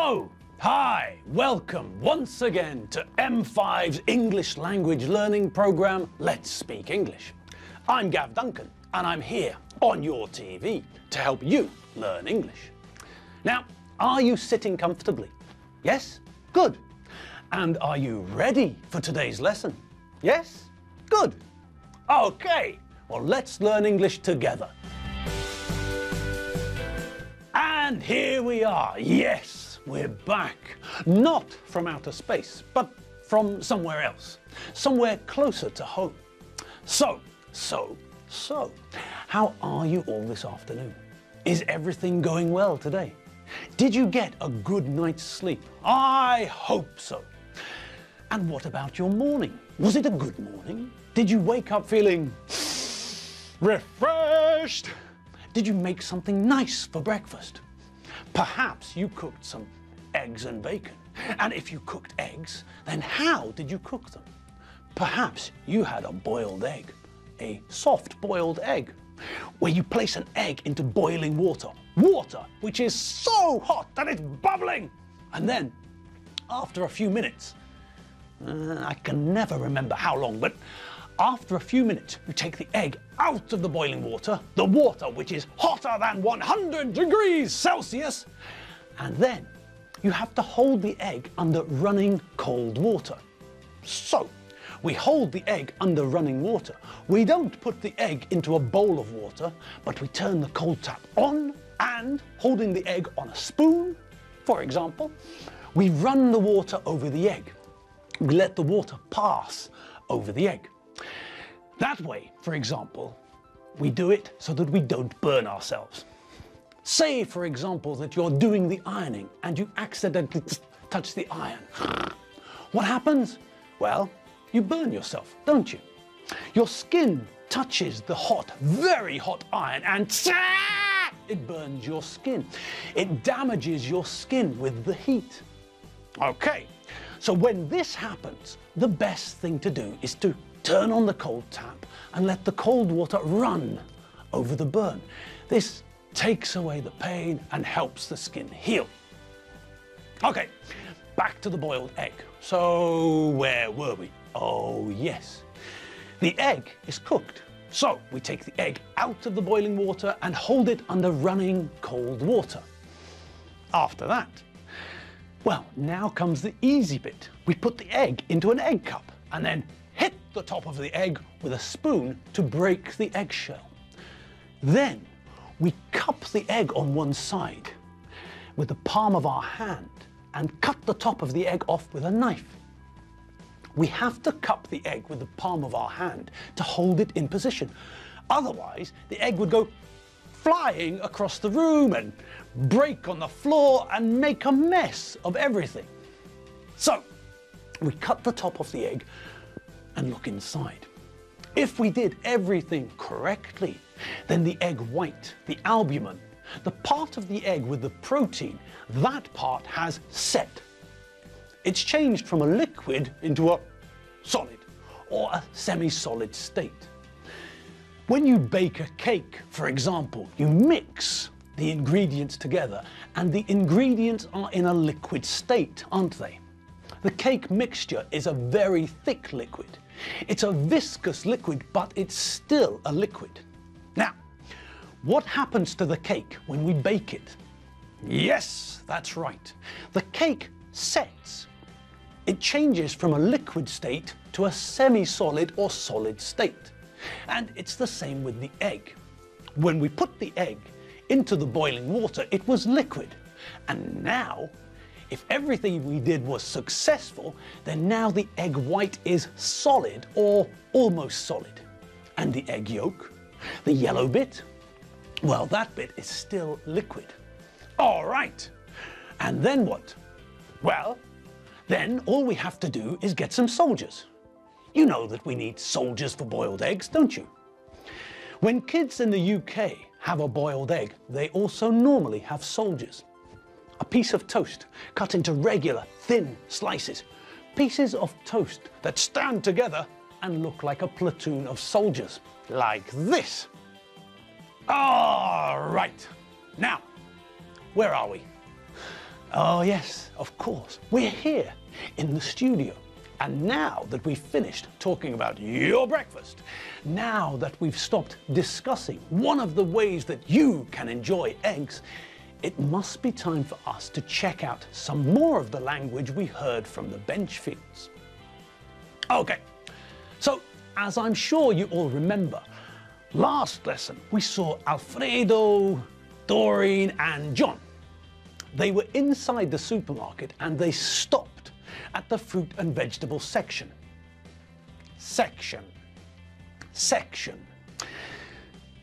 So, hi, welcome once again to M5's English language learning program, Let's Speak English. I'm Gav Duncan, and I'm here on your TV to help you learn English. Now, are you sitting comfortably? Yes? Good. And are you ready for today's lesson? Yes? Good. Okay, well, let's learn English together. And here we are. Yes, we're back. Not from outer space, but from somewhere else. Somewhere closer to home. So, how are you all this afternoon? Is everything going well today? Did you get a good night's sleep? I hope so. And what about your morning? Was it a good morning? Did you wake up feeling refreshed? Did you make something nice for breakfast? Perhaps you cooked some eggs and bacon. And if you cooked eggs, then how did you cook them? Perhaps you had a boiled egg, a soft boiled egg, where you place an egg into boiling water, water which is so hot that it's bubbling. And then, after a few minutes, I can never remember how long, but after a few minutes, you take the egg out of the boiling water, the water which is hotter than 100 degrees Celsius, and then you have to hold the egg under running cold water. So, we hold the egg under running water. We don't put the egg into a bowl of water, but we turn the cold tap on and, holding the egg on a spoon, for example, we run the water over the egg. We let the water pass over the egg. That way, for example, we do it so that we don't burn ourselves. Say, for example, that you're doing the ironing and you accidentally touch the iron. What happens? Well, you burn yourself, don't you? Your skin touches the hot, very hot iron and it burns your skin. It damages your skin with the heat. Okay, so when this happens, the best thing to do is to turn on the cold tap and let the cold water run over the burn. This takes away the pain and helps the skin heal. Okay, back to the boiled egg. So where were we? Oh yes, the egg is cooked. So we take the egg out of the boiling water and hold it under running cold water. After that, well, now comes the easy bit. We put the egg into an egg cup and then hit the top of the egg with a spoon to break the eggshell. Then we cup the egg on one side with the palm of our hand and cut the top of the egg off with a knife. We have to cup the egg with the palm of our hand to hold it in position. Otherwise, the egg would go flying across the room and break on the floor and make a mess of everything. So, we cut the top of the egg and look inside. If we did everything correctly, then the egg white, the albumin, the part of the egg with the protein, that part has set. It's changed from a liquid into a solid or a semi-solid state. When you bake a cake, for example, you mix the ingredients together and the ingredients are in a liquid state, aren't they? The cake mixture is a very thick liquid. It's a viscous liquid, but it's still a liquid. Now, what happens to the cake when we bake it? Yes, that's right. The cake sets. It changes from a liquid state to a semi-solid or solid state. And it's the same with the egg. When we put the egg into the boiling water, it was liquid. And now, if everything we did was successful, then now the egg white is solid or almost solid. And the egg yolk, the yellow bit, well, that bit is still liquid. All right. And then what? Well, then all we have to do is get some soldiers. You know that we need soldiers for boiled eggs, don't you? When kids in the UK have a boiled egg, they also normally have soldiers. A piece of toast cut into regular, thin slices. Pieces of toast that stand together and look like a platoon of soldiers, like this. All right. Now, where are we? Oh yes, of course. We're here in the studio. And now that we've finished talking about your breakfast, now that we've stopped discussing one of the ways that you can enjoy eggs, it must be time for us to check out some more of the language we heard from the bench fields. Okay, so as I'm sure you all remember, last lesson we saw Alfredo, Doreen and John. They were inside the supermarket and they stopped at the fruit and vegetable section. Section.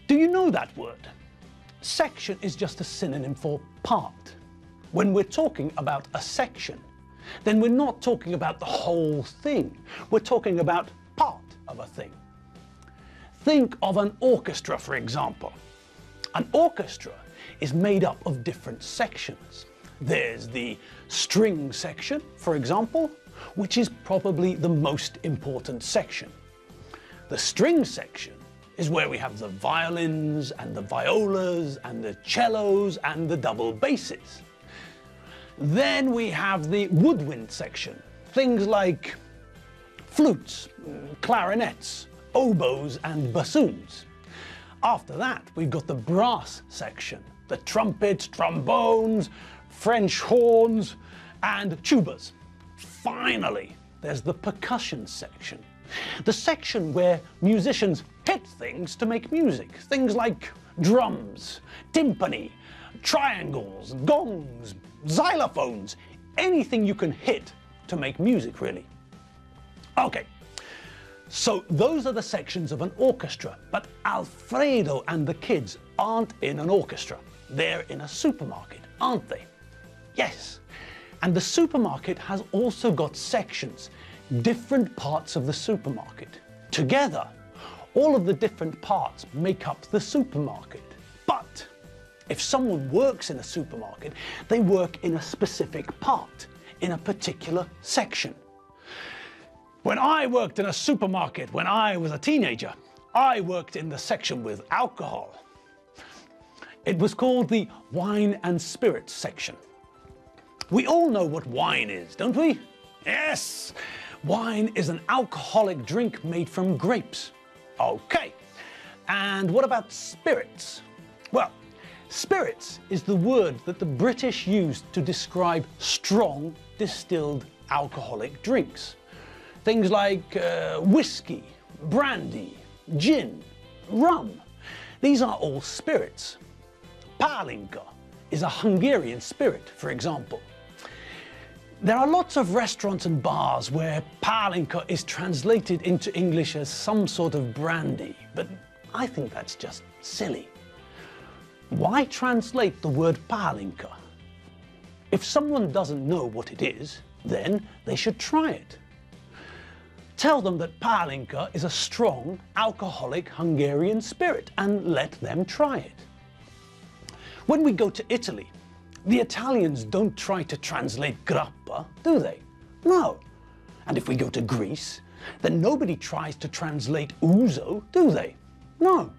Do you know that word? Section is just a synonym for part. When we're talking about a section, then we're not talking about the whole thing. We're talking about part of a thing. Think of an orchestra, for example. An orchestra is made up of different sections. There's the string section, for example, which is probably the most important section. The string section is where we have the violins and the violas and the cellos and the double basses. Then we have the woodwind section, things like flutes, clarinets, oboes and bassoons. After that, we've got the brass section, the trumpets, trombones, French horns and tubas. Finally, there's the percussion section, the section where musicians hit things to make music, things like drums, timpani, triangles, gongs, xylophones, anything you can hit to make music, really. Okay, so those are the sections of an orchestra, but Alfredo and the kids aren't in an orchestra. They're in a supermarket, aren't they? Yes, and the supermarket has also got sections, different parts of the supermarket. Together, all of the different parts make up the supermarket. But if someone works in a supermarket, they work in a specific part, in a particular section. When I worked in a supermarket when I was a teenager, I worked in the section with alcohol. It was called the wine and spirits section. We all know what wine is, don't we? Yes! Wine is an alcoholic drink made from grapes. Okay. And what about spirits? Well, spirits is the word that the British used to describe strong distilled alcoholic drinks. Things like whiskey, brandy, gin, rum. These are all spirits. Pálinka is a Hungarian spirit, for example. There are lots of restaurants and bars where pálinka is translated into English as some sort of brandy, but I think that's just silly. Why translate the word pálinka? If someone doesn't know what it is, then they should try it. Tell them that pálinka is a strong, alcoholic Hungarian spirit and let them try it. When we go to Italy, the Italians don't try to translate grappa, do they? No. And if we go to Greece, then nobody tries to translate ouzo, do they? No.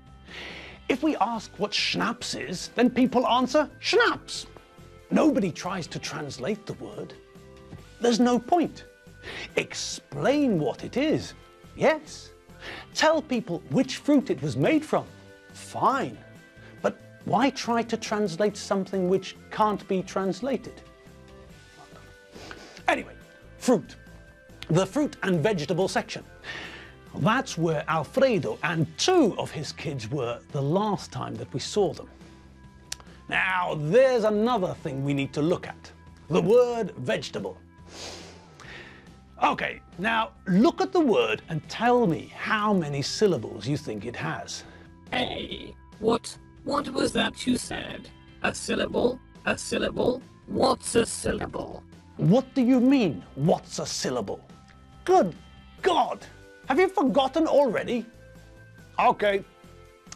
If we ask what schnapps is, then people answer schnapps. Nobody tries to translate the word. There's no point. Explain what it is. Yes. Tell people which fruit it was made from. Fine. But why try to translate something which can't be translated? Anyway, fruit. The fruit and vegetable section. That's where Alfredo and two of his kids were the last time that we saw them. Now, there's another thing we need to look at. The word vegetable. Okay, now look at the word and tell me how many syllables you think it has. Hey, what was that you said? A syllable? A syllable? What's a syllable? What do you mean, what's a syllable? Good God! Have you forgotten already? Okay.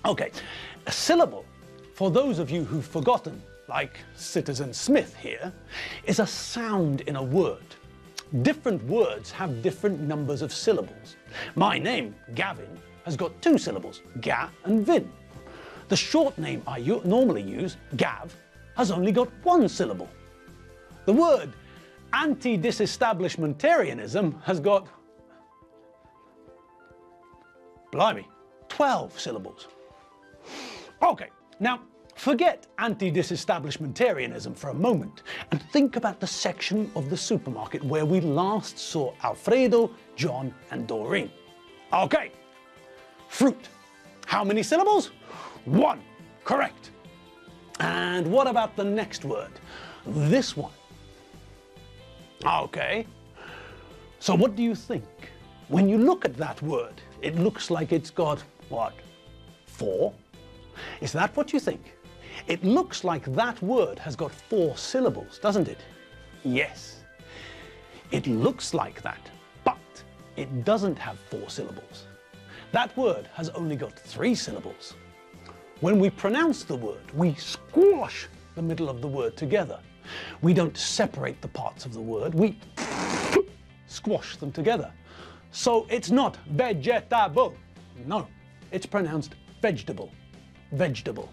A syllable, for those of you who've forgotten, like Citizen Smith here, is a sound in a word. Different words have different numbers of syllables. My name, Gavin, has got 2 syllables, ga and vin. The short name I normally use, Gav, has only got 1 syllable. The word anti-disestablishmentarianism has got, blimey, 12 syllables. Okay, now forget anti-disestablishmentarianism for a moment and think about the section of the supermarket where we last saw Alfredo, John and Doreen. Okay, fruit. How many syllables? 1. Correct. And what about the next word? This one. Okay. So what do you think? When you look at that word, it looks like it's got, what, 4? Is that what you think? It looks like that word has got 4 syllables, doesn't it? Yes. It looks like that, but it doesn't have 4 syllables. That word has only got 3 syllables. When we pronounce the word, we squash the middle of the word together. We don't separate the parts of the word, we squash them together. So it's not vegetable. No, it's pronounced vegetable. Vegetable.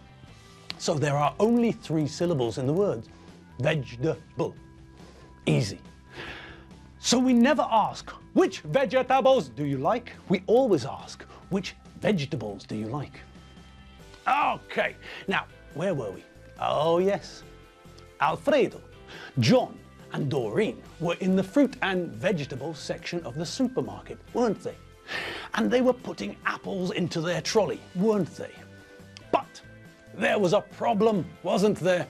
So there are only 3 syllables in the word. Vegetable. Easy. So we never ask, which vegetables do you like? We always ask, which vegetables do you like? Okay, now, where were we? Oh yes, Alfredo, John and Doreen were in the fruit and vegetable section of the supermarket, weren't they? And they were putting apples into their trolley, weren't they? But there was a problem, wasn't there?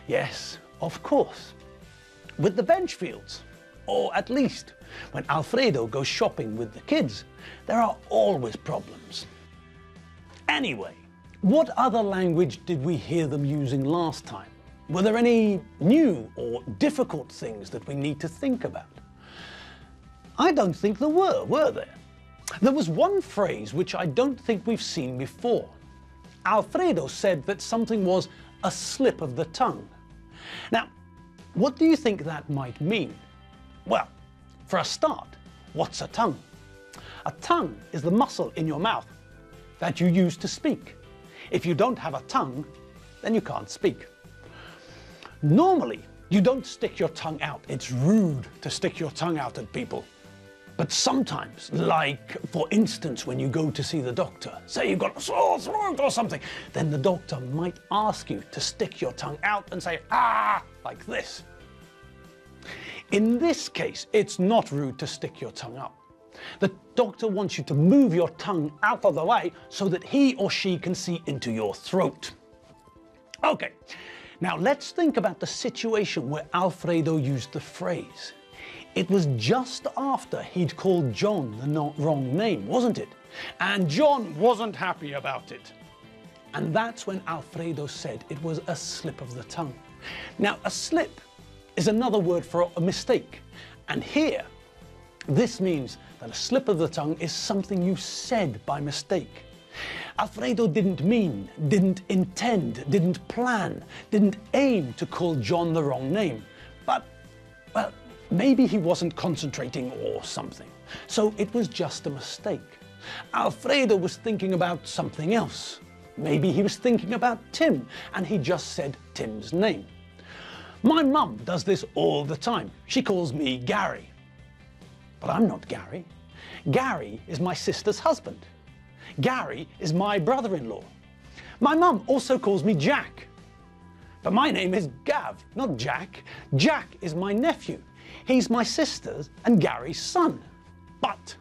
Yes, of course. With the bench fields, or at least when Alfredo goes shopping with the kids, there are always problems. Anyway, what other language did we hear them using last time? Were there any new or difficult things that we need to think about? I don't think there were there? There was one phrase which I don't think we've seen before. Alfredo said that something was a slip of the tongue. Now, what do you think that might mean? Well, for a start, what's a tongue? A tongue is the muscle in your mouth that you use to speak. If you don't have a tongue, then you can't speak. Normally, you don't stick your tongue out. It's rude to stick your tongue out at people. But sometimes, like for instance when you go to see the doctor, say you've got a sore throat or something, then the doctor might ask you to stick your tongue out and say, ah, like this. In this case, it's not rude to stick your tongue out. The doctor wants you to move your tongue out of the way so that he or she can see into your throat. Okay, now let's think about the situation where Alfredo used the phrase. It was just after he'd called John the wrong name, wasn't it? And John wasn't happy about it. And that's when Alfredo said it was a slip of the tongue. Now, a slip is another word for a mistake. And here, this means that a slip of the tongue is something you said by mistake. Alfredo didn't mean, didn't intend, didn't plan, didn't aim to call John the wrong name. But, well, maybe he wasn't concentrating or something. So it was just a mistake. Alfredo was thinking about something else. Maybe he was thinking about Tim and he just said Tim's name. My mum does this all the time. She calls me Gary. But I'm not Gary. Gary is my sister's husband. Gary is my brother-in-law. My mum also calls me Jack. But my name is Gav, not Jack. Jack is my nephew. He's my sister's and Gary's son. But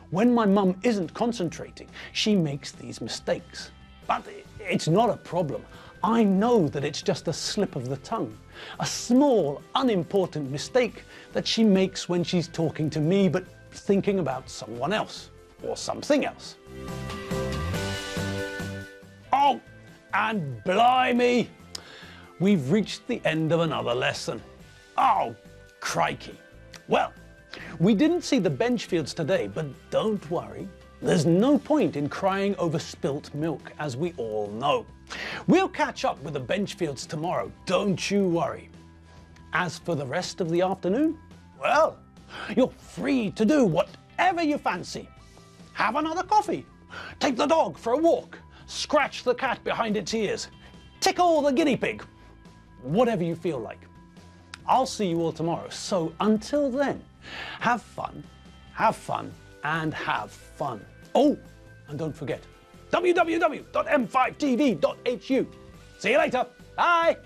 when my mum isn't concentrating, she makes these mistakes. But it's not a problem. I know that it's just a slip of the tongue. A small, unimportant mistake that she makes when she's talking to me but thinking about someone else or something else. Oh, and blimey, we've reached the end of another lesson. Oh, crikey. Well, we didn't see the bench fields today, but don't worry. There's no point in crying over spilt milk, as we all know. We'll catch up with the bench fields tomorrow, don't you worry. As for the rest of the afternoon, well, you're free to do whatever you fancy. Have another coffee, take the dog for a walk, scratch the cat behind its ears, tickle the guinea pig, whatever you feel like. I'll see you all tomorrow. So until then, have fun, and have fun. Oh, and don't forget, www.m5tv.hu. See you later. Bye.